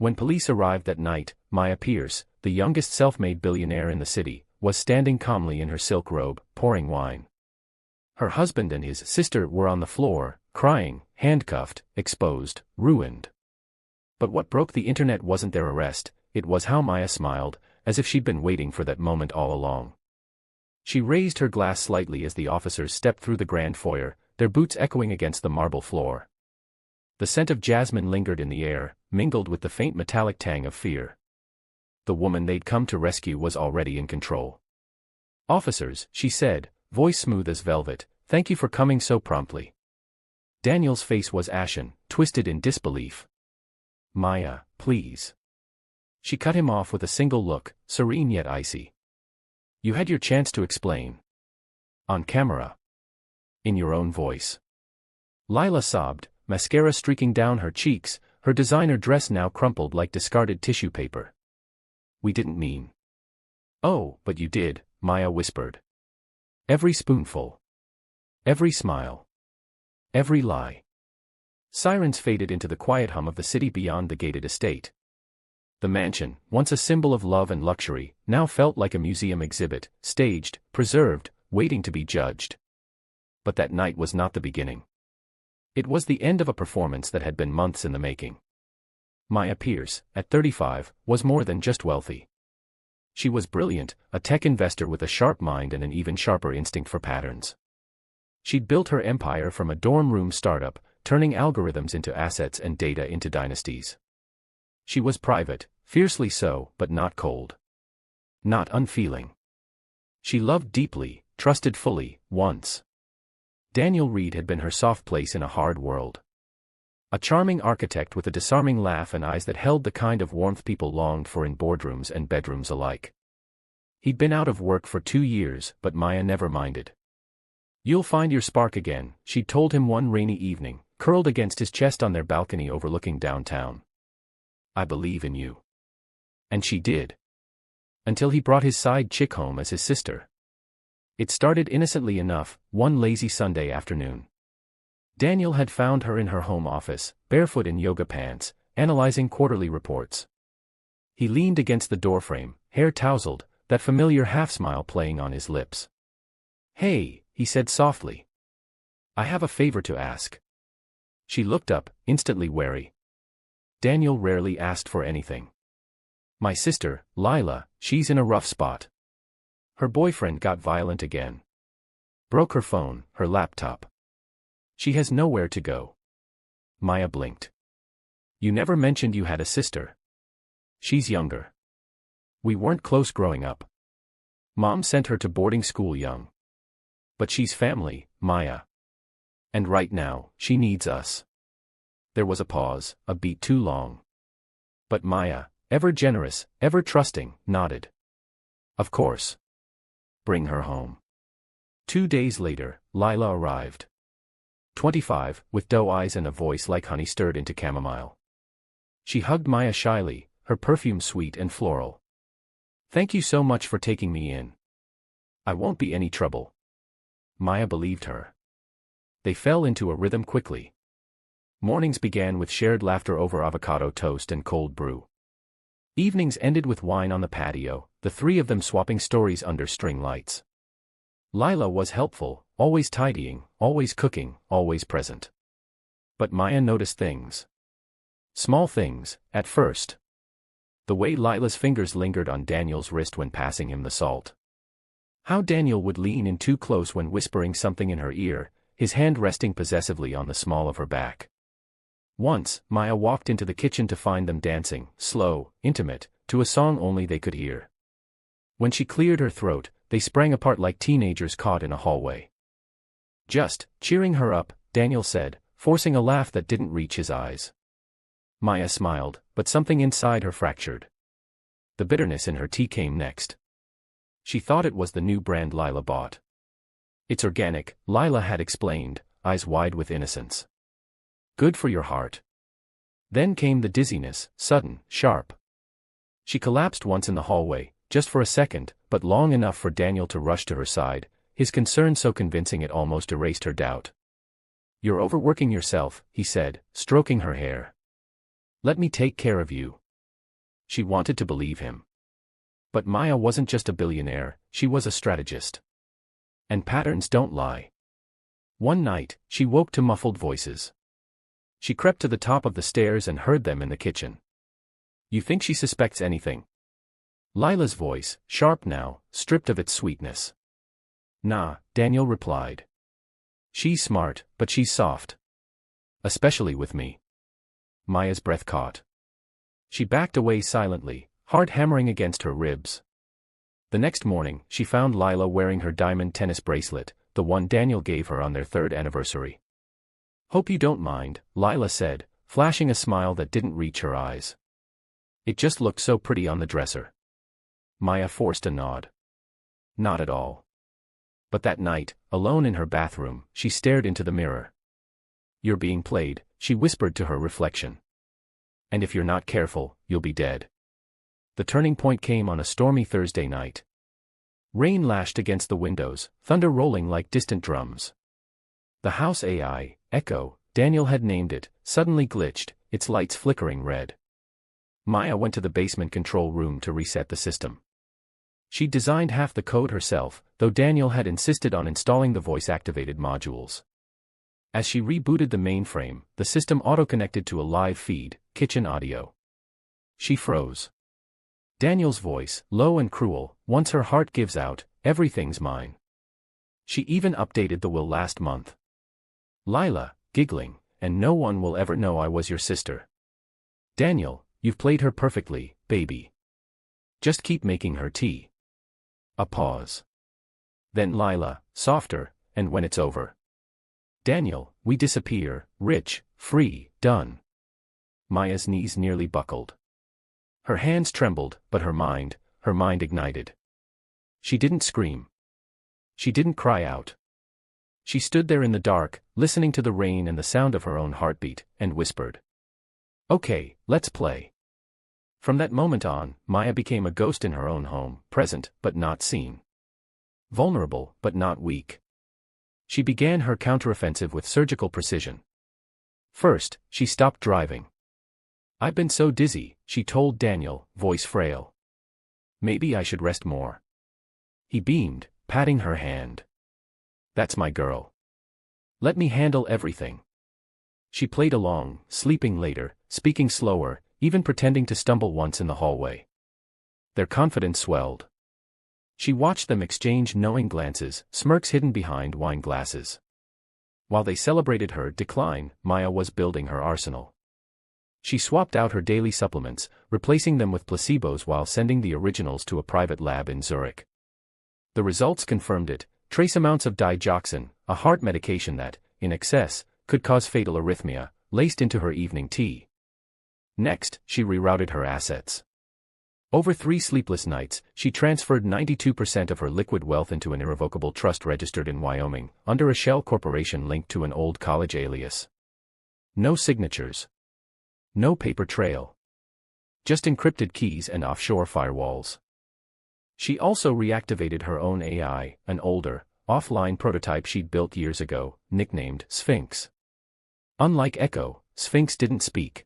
When police arrived that night, Maya Pierce, the youngest self-made billionaire in the city, was standing calmly in her silk robe, pouring wine. Her husband and his sister were on the floor, crying, handcuffed, exposed, ruined. But what broke the internet wasn't their arrest, it was how Maya smiled, as if she'd been waiting for that moment all along. She raised her glass slightly as the officers stepped through the grand foyer, their boots echoing against the marble floor. The scent of jasmine lingered in the air, mingled with the faint metallic tang of fear. The woman they'd come to rescue was already in control. "Officers," she said, voice smooth as velvet, "thank you for coming so promptly." Daniel's face was ashen, twisted in disbelief. "Maya, please." She cut him off with a single look, serene yet icy. "You had your chance to explain. On camera. In your own voice." Lila sobbed, mascara streaking down her cheeks, her designer dress now crumpled like discarded tissue paper. "We didn't mean." "Oh, but you did," Maya whispered. "Every spoonful. Every smile. Every lie." Sirens faded into the quiet hum of the city beyond the gated estate. The mansion, once a symbol of love and luxury, now felt like a museum exhibit, staged, preserved, waiting to be judged. But that night was not the beginning. It was the end of a performance that had been months in the making. Maya Pierce, at 35, was more than just wealthy. She was brilliant, a tech investor with a sharp mind and an even sharper instinct for patterns. She'd built her empire from a dorm room startup, turning algorithms into assets and data into dynasties. She was private, fiercely so, but not cold. Not unfeeling. She loved deeply, trusted fully, once. Daniel Reed had been her soft place in a hard world. A charming architect with a disarming laugh and eyes that held the kind of warmth people longed for in boardrooms and bedrooms alike. He'd been out of work for 2 years, but Maya never minded. "You'll find your spark again," she'd told him one rainy evening, curled against his chest on their balcony overlooking downtown. "I believe in you." And she did. Until he brought his side chick home as his sister. It started innocently enough, one lazy Sunday afternoon. Daniel had found her in her home office, barefoot in yoga pants, analyzing quarterly reports. He leaned against the doorframe, hair tousled, that familiar half-smile playing on his lips. "Hey," he said softly. "I have a favor to ask." She looked up, instantly wary. Daniel rarely asked for anything. "My sister, Lila, she's in a rough spot. Her boyfriend got violent again. Broke her phone, her laptop. She has nowhere to go." Maya blinked. "You never mentioned you had a sister." "She's younger. We weren't close growing up. Mom sent her to boarding school young. But she's family, Maya. And right now, she needs us." There was a pause, a beat too long. But Maya, ever generous, ever trusting, nodded. "Of course. Bring her home." 2 days later, Lila arrived. 25, with doe eyes and a voice like honey stirred into chamomile. She hugged Maya shyly, her perfume sweet and floral. "Thank you so much for taking me in. I won't be any trouble." Maya believed her. They fell into a rhythm quickly. Mornings began with shared laughter over avocado toast and cold brew. Evenings ended with wine on the patio, the three of them swapping stories under string lights. Lila was helpful, always tidying, always cooking, always present. But Maya noticed things. Small things, at first. The way Lila's fingers lingered on Daniel's wrist when passing him the salt. How Daniel would lean in too close when whispering something in her ear, his hand resting possessively on the small of her back. Once, Maya walked into the kitchen to find them dancing, slow, intimate, to a song only they could hear. When she cleared her throat, they sprang apart like teenagers caught in a hallway. "Just cheering her up," Daniel said, forcing a laugh that didn't reach his eyes. Maya smiled, but something inside her fractured. The bitterness in her tea came next. She thought it was the new brand Lila bought. "It's organic," Lila had explained, eyes wide with innocence. "Good for your heart." Then came the dizziness, sudden, sharp. She collapsed once in the hallway, just for a second, but long enough for Daniel to rush to her side, his concern so convincing it almost erased her doubt. "You're overworking yourself," he said, stroking her hair. "Let me take care of you." She wanted to believe him. But Maya wasn't just a billionaire, she was a strategist. And patterns don't lie. One night, she woke to muffled voices. She crept to the top of the stairs and heard them in the kitchen. You think she suspects anything? Lila's voice, sharp now, stripped of its sweetness. Nah, Daniel replied. She's smart, but she's soft. Especially with me. Maya's breath caught. She backed away silently, heart hammering against her ribs. The next morning, she found Lila wearing her diamond tennis bracelet, the one Daniel gave her on their 3rd anniversary. Hope you don't mind, Lila said, flashing a smile that didn't reach her eyes. It just looked so pretty on the dresser. Maya forced a nod. Not at all. But that night, alone in her bathroom, she stared into the mirror. You're being played, she whispered to her reflection. And if you're not careful, you'll be dead. The turning point came on a stormy Thursday night. Rain lashed against the windows, thunder rolling like distant drums. The house AI, Echo, Daniel had named it, suddenly glitched, its lights flickering red. Maya went to the basement control room to reset the system. She designed half the code herself, though Daniel had insisted on installing the voice-activated modules. As she rebooted the mainframe, the system auto-connected to a live feed, kitchen audio. She froze. Daniel's voice, low and cruel, once her heart gives out, everything's mine. She even updated the will last month. Lila, giggling, and no one will ever know I was your sister. Daniel, you've played her perfectly, baby. Just keep making her tea. A pause. Then Lila, softer, and when it's over. Daniel, we disappear, rich, free, done. Maya's knees nearly buckled. Her hands trembled, but her mind ignited. She didn't scream. She didn't cry out. She stood there in the dark, listening to the rain and the sound of her own heartbeat, and whispered. Okay, let's play. From that moment on, Maya became a ghost in her own home, present, but not seen. Vulnerable, but not weak. She began her counteroffensive with surgical precision. First, she stopped driving. I've been so dizzy, she told Daniel, voice frail. Maybe I should rest more. He beamed, patting her hand. That's my girl. Let me handle everything. She played along, sleeping later, speaking slower, even pretending to stumble once in the hallway. Their confidence swelled. She watched them exchange knowing glances, smirks hidden behind wine glasses. While they celebrated her decline, Maya was building her arsenal. She swapped out her daily supplements, replacing them with placebos while sending the originals to a private lab in Zurich. The results confirmed it, trace amounts of digoxin, a heart medication that, in excess, could cause fatal arrhythmia, laced into her evening tea. Next, she rerouted her assets. Over 3 sleepless nights, she transferred 92% of her liquid wealth into an irrevocable trust registered in Wyoming, under a shell corporation linked to an old college alias. No signatures. No paper trail. Just encrypted keys and offshore firewalls. She also reactivated her own AI, an older, offline prototype she'd built years ago, nicknamed Sphinx. Unlike Echo, Sphinx didn't speak.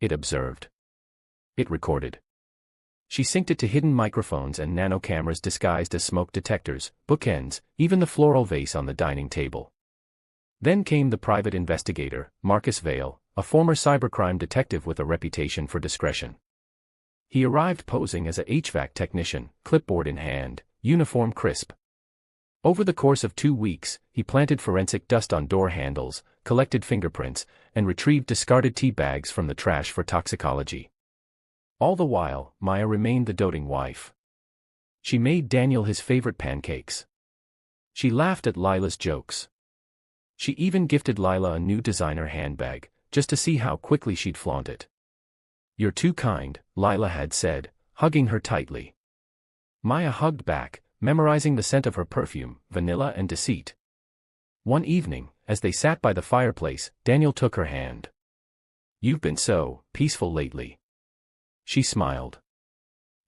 It observed. It recorded. She synced it to hidden microphones and nano cameras disguised as smoke detectors, bookends, even the floral vase on the dining table. Then came the private investigator, Marcus Vale, a former cybercrime detective with a reputation for discretion. He arrived posing as a HVAC technician, clipboard in hand, uniform crisp. Over the course of 2 weeks, he planted forensic dust on door handles, collected fingerprints, and retrieved discarded tea bags from the trash for toxicology. All the while, Maya remained the doting wife. She made Daniel his favorite pancakes. She laughed at Lila's jokes. She even gifted Lila a new designer handbag, just to see how quickly she'd flaunt it. You're too kind, Lila had said, hugging her tightly. Maya hugged back, memorizing the scent of her perfume, vanilla and deceit. One evening, as they sat by the fireplace, Daniel took her hand. You've been so peaceful lately. She smiled.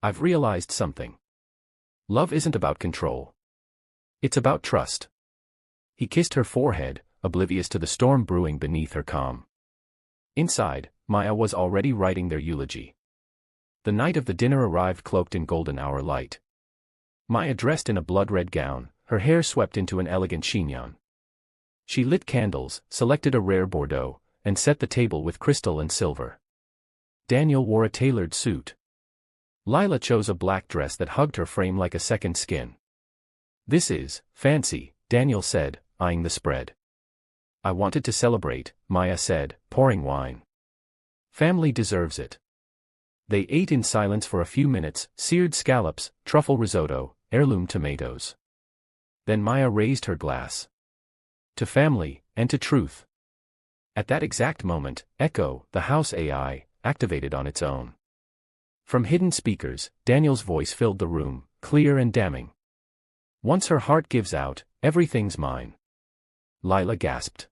I've realized something. Love isn't about control. It's about trust. He kissed her forehead, oblivious to the storm brewing beneath her calm. Inside, Maya was already writing their eulogy. The night of the dinner arrived cloaked in golden hour light. Maya dressed in a blood-red gown, her hair swept into an elegant chignon. She lit candles, selected a rare Bordeaux, and set the table with crystal and silver. Daniel wore a tailored suit. Lila chose a black dress that hugged her frame like a second skin. "This is fancy," Daniel said, eyeing the spread. "I wanted to celebrate," Maya said, pouring wine. "Family deserves it." They ate in silence for a few minutes, seared scallops, truffle risotto, heirloom tomatoes. Then Maya raised her glass. "To family, and to truth." At that exact moment, Echo, the house AI, activated on its own. From hidden speakers, Daniel's voice filled the room, clear and damning. "Once her heart gives out, everything's mine." Lila gasped.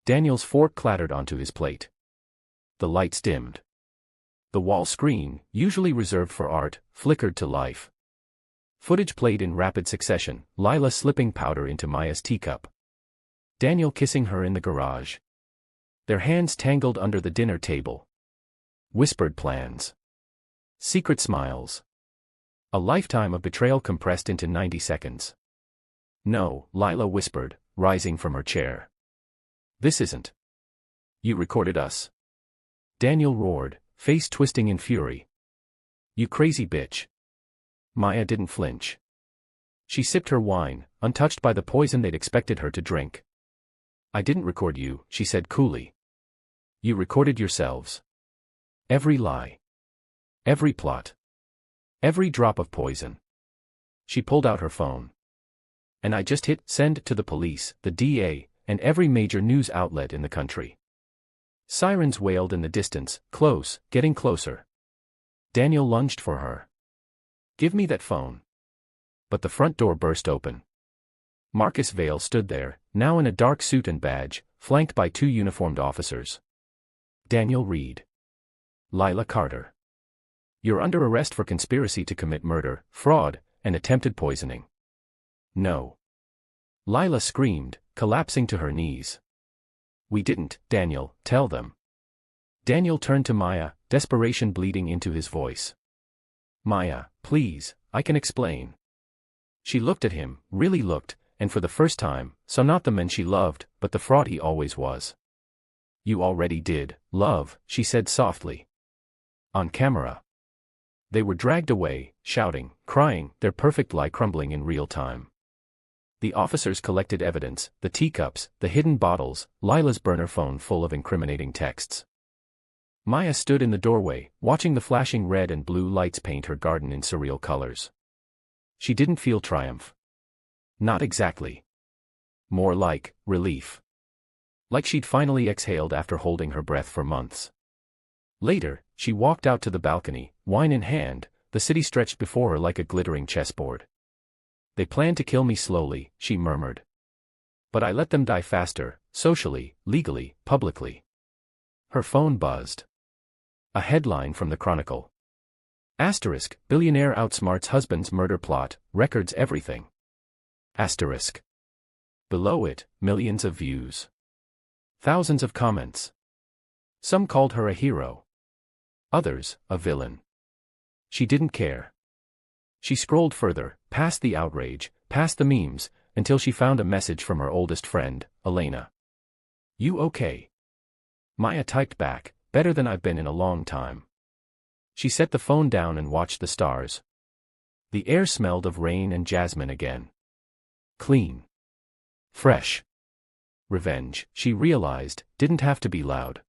Daniel's fork clattered onto his plate. The lights dimmed. The wall screen, usually reserved for art, flickered to life. Footage played in rapid succession, Lila slipping powder into Maya's teacup. Daniel kissing her in the garage. Their hands tangled under the dinner table. Whispered plans. Secret smiles. A lifetime of betrayal compressed into 90 seconds. "No," Lila whispered, rising from her chair. "This isn't." "You recorded us?" Daniel roared, face twisting in fury. "You crazy bitch." Maya didn't flinch. She sipped her wine, untouched by the poison they'd expected her to drink. "I didn't record you," she said coolly. "You recorded yourselves. Every lie. Every plot. Every drop of poison." She pulled out her phone. "And I just hit send to the police, the DA, and every major news outlet in the country." Sirens wailed in the distance, close, getting closer. Daniel lunged for her. "Give me that phone." But the front door burst open. Marcus Vale stood there, now in a dark suit and badge, flanked by 2 uniformed officers. Daniel Reed. Lila Carter. "You're under arrest for conspiracy to commit murder, fraud, and attempted poisoning." "No." Lila screamed, collapsing to her knees. "We didn't, Daniel, tell them." Daniel turned to Maya, desperation bleeding into his voice. "Maya, please, I can explain." She looked at him, really looked, and for the first time, saw not the man she loved, but the fraud he always was. "You already did, love," she said softly. On camera. They were dragged away, shouting, crying, their perfect lie crumbling in real time. The officers collected evidence, the teacups, the hidden bottles, Lila's burner phone full of incriminating texts. Maya stood in the doorway, watching the flashing red and blue lights paint her garden in surreal colors. She didn't feel triumph. Not exactly. More like relief. Like she'd finally exhaled after holding her breath for months. Later, she walked out to the balcony, wine in hand, the city stretched before her like a glittering chessboard. "They planned to kill me slowly," she murmured. "But I let them die faster, socially, legally, publicly." Her phone buzzed. A headline from the Chronicle. Asterisk, billionaire outsmarts husband's murder plot, records everything. Asterisk. Below it, millions of views. Thousands of comments. Some called her a hero. Others, a villain. She didn't care. She scrolled further, past the outrage, past the memes, until she found a message from her oldest friend, Elena. "You okay?" Maya typed back, "Better than I've been in a long time." She set the phone down and watched the stars. The air smelled of rain and jasmine again. Clean. Fresh. Revenge, she realized, didn't have to be loud.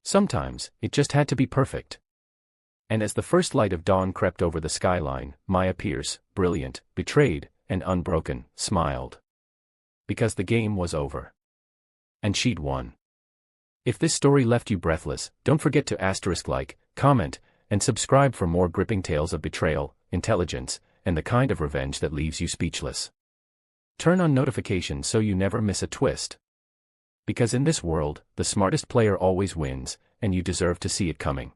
Sometimes, it just had to be perfect. And as the first light of dawn crept over the skyline, Maya Pierce, brilliant, betrayed, and unbroken, smiled. Because the game was over. And she'd won. If this story left you breathless, don't forget to asterisk like, comment, and subscribe for more gripping tales of betrayal, intelligence, and the kind of revenge that leaves you speechless. Turn on notifications so you never miss a twist. Because in this world, the smartest player always wins, and you deserve to see it coming.